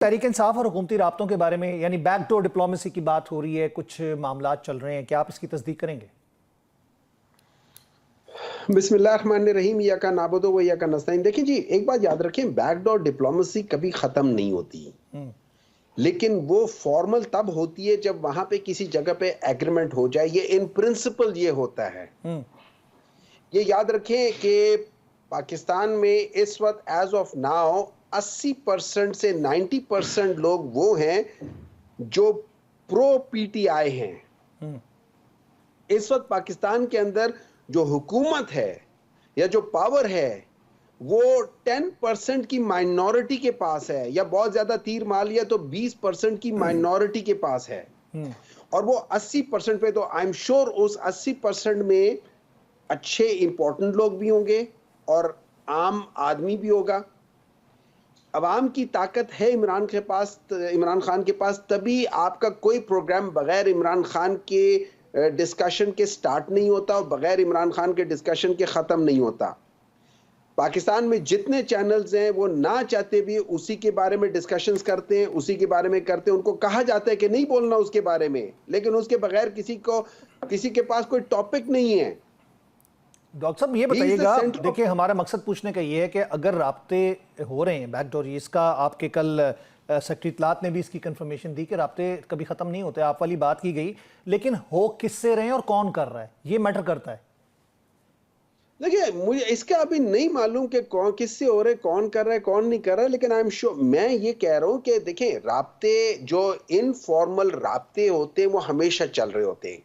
तहरीक इंसाफ और हुकूमती राब्तों के बारे में यानी बैकडोर डिप्लोमेसी की बात हो रही है, कुछ मामला चल रहे हैं, क्या आप इसकी तस्दीक करेंगे? बिस्मिल्लाहिर्रहमानिर्रहीम या का नाबुदु व या का नस्तईन। देखिए जी, एक बात याद रखें, बैकडोर डिप्लोमेसी कभी खत्म नहीं होती, लेकिन वो फॉर्मल तब होती है जब वहां पे किसी जगह पे एग्रीमेंट हो जाए। ये इन प्रिंसिपल ये होता है। ये याद रखें कि पाकिस्तान में इस वक्त एज ऑफ नाउ 80% से 90% लोग वो हैं जो प्रो पीटीआई हैं। इस वक्त पाकिस्तान के अंदर जो हुकूमत है या जो पावर है वो 10% की माइनॉरिटी के पास है, या बहुत ज्यादा तीर मार लिया तो 20% की माइनॉरिटी के पास है। और वो 80% पे, तो आई एम श्योर उस 80% में अच्छे इंपॉर्टेंट लोग भी होंगे और आम आदमी भी होगा। अवाम की ताकत है इमरान खान के पास, तभी आपका कोई प्रोग्राम बगैर इमरान खान के डिस्कशन के स्टार्ट नहीं होता और बगैर इमरान खान के डिस्कशन के ख़त्म नहीं होता। पाकिस्तान में जितने चैनल्स हैं वो ना चाहते भी उसी के बारे में डिस्कशंस करते हैं, उसी के बारे में करते हैं। उनको कहा जाता है कि नहीं बोलना उसके बारे में, लेकिन उसके बगैर किसी के पास कोई टॉपिक नहीं है। डॉक्टर साहब ये बताइएगा, देखिए हमारा मकसद पूछने का ये है कि अगर राब्ते हो रहे हैं बैकडोर, इसका आपके कल सेक्रेटरी इत्तलात ने भी इसकी कंफर्मेशन दी कि राब्ते कभी ख़त्म नहीं होते, आप वाली बात की गई, लेकिन हो किससे रहे हैं और कौन कर रहा है, ये मैटर करता है। देखिए, मुझे इसका अभी नहीं मालूम कि कौन किससे हो रहे, कौन कर रहा है, कौन नहीं कर रहा है, लेकिन आई एम श्योर, मैं ये कह रहा हूँ कि देखिए, राब्ते जो इनफॉर्मल राब्ते होते हैं वो हमेशा चल रहे होते हैं।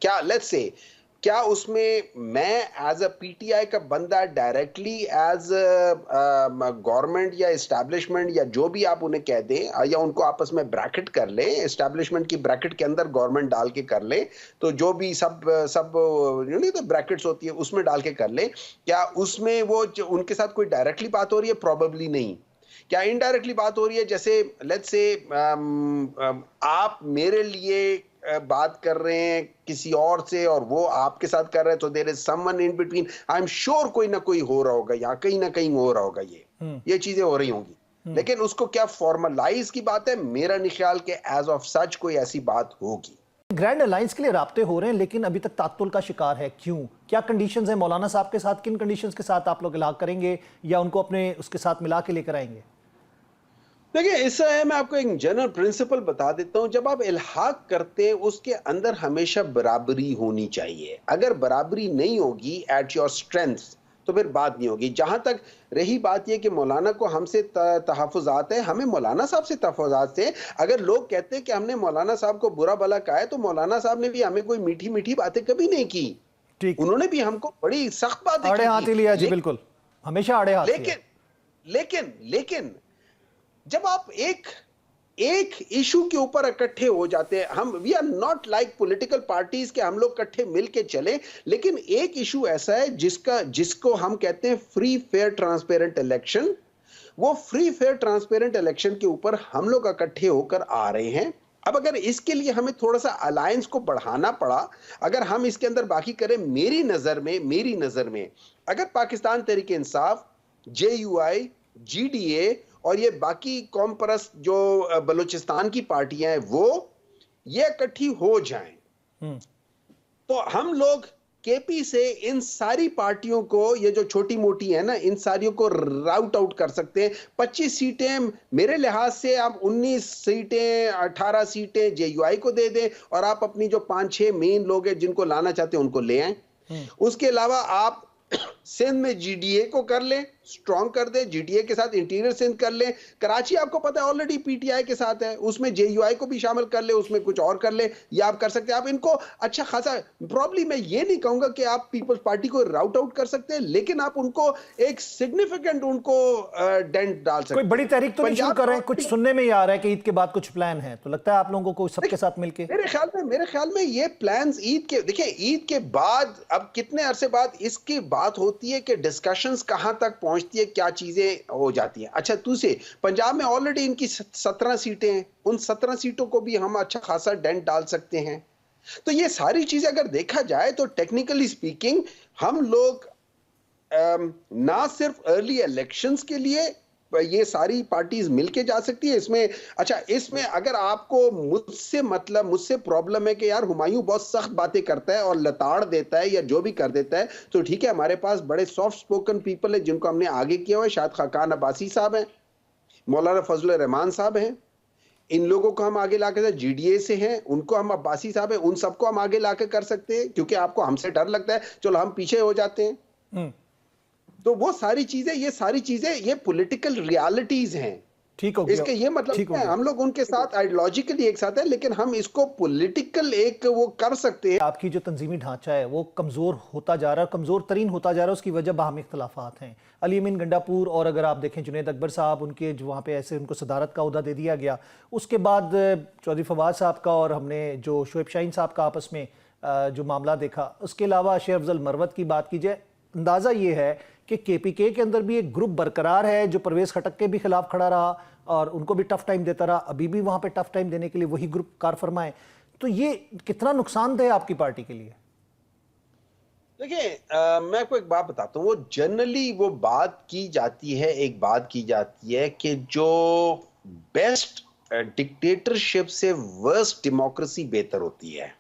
क्या उसमें मैं एज अ पीटीआई का बंदा डायरेक्टली एज गवर्नमेंट या एस्टैब्लिशमेंट या जो भी आप उन्हें कह दें, या उनको आपस में ब्रैकेट कर लें, एस्टैब्लिशमेंट की ब्रैकेट के अंदर गवर्नमेंट डाल के कर लें, तो जो भी सब नहीं तो ब्रैकेट्स होती है उसमें डाल के कर लें, क्या उसमें वो उनके साथ कोई डायरेक्टली बात हो रही है? प्रॉबेबली नहीं। क्या इनडायरेक्टली बात हो रही है? जैसे लेट्स से आप मेरे लिए बात कर रहे हैं किसी और से और वो आपके साथ कर रहे हैं, तो there is someone in between. I am sure कोई ना कोई हो रहा होगा, यहाँ कहीं ना कहीं हो रहा होगा, ये चीजें हो रही होंगी। लेकिन उसको क्या फॉर्मलाइज की बात है? मेरा नहीं ख्याल कि एज ऑफ सच कोई ऐसी बात होगी। ग्रैंड अलायंस के लिए राब्ते हो रहे हैं, लेकिन अभी तक तात्तुल का शिकार है, क्यों? क्या कंडीशंस हैं मौलाना साहब के साथ? किन कंडीशंस के साथ आप लोग इलाक करेंगे या उनको अपने उसके साथ मिला के लेकर आएंगे? देखिए, इससे है, मैं आपको एक जनरल प्रिंसिपल बता देता हूं। जब आप इल्हाक करते हैं उसके अंदर हमेशा बराबरी होनी चाहिए। अगर बराबरी नहीं होगी एट योर स्ट्रेंथ तो फिर बात नहीं होगी। जहां तक रही बात यह कि मौलाना को हमसे तहफ़्फ़ुज़ात है, हमें मौलाना साहब से तहफ़्फ़ुज़ात है। अगर लोग कहते हैं कि हमने मौलाना साहब को बुरा भला कहा है, तो मौलाना साहब ने भी हमें कोई मीठी मीठी बातें कभी नहीं की। ठीक, उन्होंने भी हमको बड़ी सख्त बातें आड़े हाथ ही लिया जी, बिल्कुल हमेशा आड़े हाथ लिया। लेकिन जब आप एक इशू के ऊपर इकट्ठे हो जाते हैं, we are not like political parties के हम लोग इकट्ठे मिलके चले, लेकिन एक इशू ऐसा है जिसको हम कहते हैं फ्री फेयर ट्रांसपेरेंट इलेक्शन। वो फ्री फेयर ट्रांसपेरेंट इलेक्शन के ऊपर हम लोग इकट्ठे होकर आ रहे हैं। अब अगर इसके लिए हमें थोड़ा सा अलायंस को बढ़ाना पड़ा, अगर हम इसके अंदर बाकी करें, मेरी नजर में अगर पाकिस्तान तहरीक इंसाफ, JUI, GDA और ये बाकी कौम परस्त जो बलूचिस्तान की पार्टियां हैं वो ये इकट्ठी हो जाएं, तो हम लोग केपी से इन सारी पार्टियों को, ये जो छोटी मोटी है ना, इन सारियों को राउट आउट कर सकते हैं। 25 सीटें मेरे लिहाज से आप 19 सीटें 18 सीटें JUI को दे दें और आप अपनी जो 5-6 मेन लोग हैं जिनको लाना चाहते हैं उनको ले आए। उसके अलावा आप सिंध में GDA को कर लें, स्ट्रॉन्ग कर दे, GDA के साथ इंटीरियर सिंध कर ले। कराची आपको पता है ऑलरेडी PTI के साथ है, उसमें JUI को भी शामिल कर ले, उसमें कुछ और कर ले, या आप कर सकते हैं। आप इनको अच्छा खासा, प्रॉब्लम मैं ये नहीं कहूंगा कि आप पीपल्स पार्टी को राउट आउट कर सकते हैं, लेकिन आप उनको एक सिग्निफिकेंट उनको डेंट डाल सकते हैं। कोई बड़ी तहरीक तो नहीं शुरू कर रहे हैं? कुछ सुनने में ही आ रहा है कि ईद के बाद कुछ प्लान है, तो लगता है आप लोगों को सबके साथ मिलकर। मेरे ख्याल में ये प्लान्स ईद के, देखिए ईद के बाद अब कितने अरसे बाद इसकी बात होती है कि डिस्कशंस कहां तक पहुंचती है, क्या चीजें हो जाती हैं। अच्छा, दूसरे पंजाब में ऑलरेडी इनकी 17 सीटें हैं, उन 17 सीटों को भी हम अच्छा खासा डेंट डाल सकते हैं। तो ये सारी चीजें अगर देखा जाए तो टेक्निकली स्पीकिंग हम लोग ना सिर्फ अर्ली इलेक्शंस के लिए ये सारी पार्टीज मिलके जा सकती है इसमें। अच्छा, इसमें अगर आपको मुझसे प्रॉब्लम है कि यार हुमायूं बहुत सख्त बातें करता है और लताड़ देता है या जो भी कर देता है, तो ठीक है, हमारे पास बड़े सॉफ्ट स्पोकन पीपल है जिनको हमने आगे किया हुआ है। शायद खाकान अब्बासी साहब हैं, मौलाना फजल रहमान साहब हैं, इन लोगों को हम आगे लाके, जीडीए से हैं उनको हम, अब्बासी साहब हैं, उन सबको हम आगे लाके कर सकते हैं, क्योंकि आपको हमसे डर लगता है, चलो हम पीछे हो जाते हैं। तो वो सारी चीजें, ये पॉलिटिकल रियलिटीज हैं। ठीक हो गया, इसके ये मतलब है हम लोग उनके साथ आइडियोलॉजिकली एक साथ है, लेकिन हम इसको पॉलिटिकल एक वो कर सकते हैं। आपकी जो तंजीमी ढांचा है वो कमज़ोर होता जा रहा है, कमज़ोर तरीन होता जा रहा है। उसकी वजह बाहमी इख्तलाफात हैं। अली अमीन गंडापुर और अगर आप देखें जुनैद अकबर साहब, उनके जो वहाँ पे ऐसे उनको सदारत का ओहदा दे दिया गया, उसके बाद चौधरी फवाद साहब का और हमने जो शोएब शाहीन साहब का आपस में जो मामला देखा, उसके अलावा शेर अफजल मरवत की बात की जाए, अंदाज़ा ये है कि केपीके के अंदर भी एक ग्रुप बरकरार है जो परवेज़ खटक के भी खिलाफ खड़ा रहा और उनको भी टफ टाइम देता रहा, अभी भी वहाँ पे टफ टाइम देने के लिए वही ग्रुप कार फरमाए। तो ये कितना नुकसानदेह आपकी पार्टी के लिए? देखिए, मैं आपको एक बात बताता हूँ, वो जनरली वो बात की जाती है, एक बात की जाती है कि जो बेस्ट डिक्टेटरशिप से वर्स्ट डेमोक्रेसी बेहतर होती है।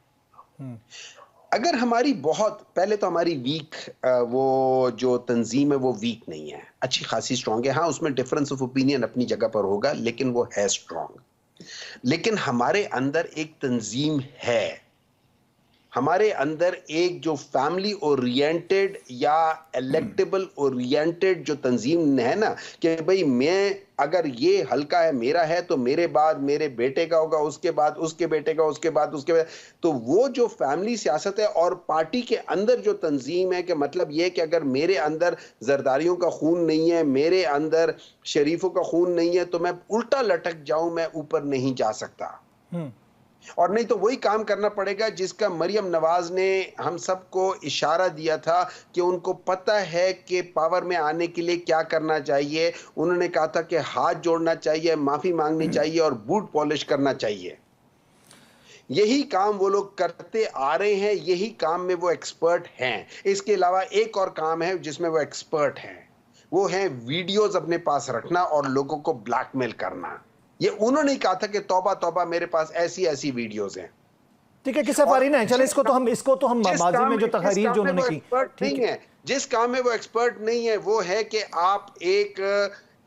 अगर हमारी बहुत पहले तो हमारी वीक वो जो तंजीम है वो वीक नहीं है, अच्छी खासी स्ट्रांग है। हाँ, उसमें डिफरेंस ऑफ ओपिनियन अपनी जगह पर होगा, लेकिन वो है स्ट्रांग। लेकिन हमारे अंदर एक तंजीम है, हमारे अंदर एक जो फैमिली ओरिएंटेड या इलेक्टेबल ओरिएंटेड जो तंजीम है ना, कि भाई मैं अगर ये हल्का है मेरा है तो मेरे बाद मेरे बेटे का होगा, उसके बाद उसके बेटे का, उसके बाद उसके बाद, तो वो जो फैमिली सियासत है और पार्टी के अंदर जो तंजीम है, कि मतलब ये कि अगर मेरे अंदर जरदारियों का खून नहीं है, मेरे अंदर शरीफों का खून नहीं है, तो मैं उल्टा लटक जाऊं, मैं ऊपर नहीं जा सकता। और नहीं तो वही काम करना पड़ेगा जिसका मरियम नवाज ने हम सबको इशारा दिया था कि उनको पता है कि पावर में आने के लिए क्या करना चाहिए। उन्होंने कहा था कि हाथ जोड़ना चाहिए, माफी मांगनी चाहिए और बूट पॉलिश करना चाहिए। यही काम वो लोग करते आ रहे हैं, यही काम में वो एक्सपर्ट हैं। इसके अलावा एक और काम है जिसमें वो एक्सपर्ट हैं, वो है वीडियोस अपने पास रखना और लोगों को ब्लैकमेल करना। ये उन्होंने कहा था कि तौबा तौबा मेरे पास ऐसी ऐसी वीडियोस हैं। ठीक है, किसे फारी नहीं, चले इसको तो हम माजी में जो तहरीर जो उन्होंने की, नहीं है, जिस काम में वो एक्सपर्ट नहीं है वो है कि आप एक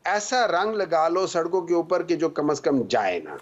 ऐसा रंग लगा लो सड़कों के ऊपर कि जो कम से कम जाए ना।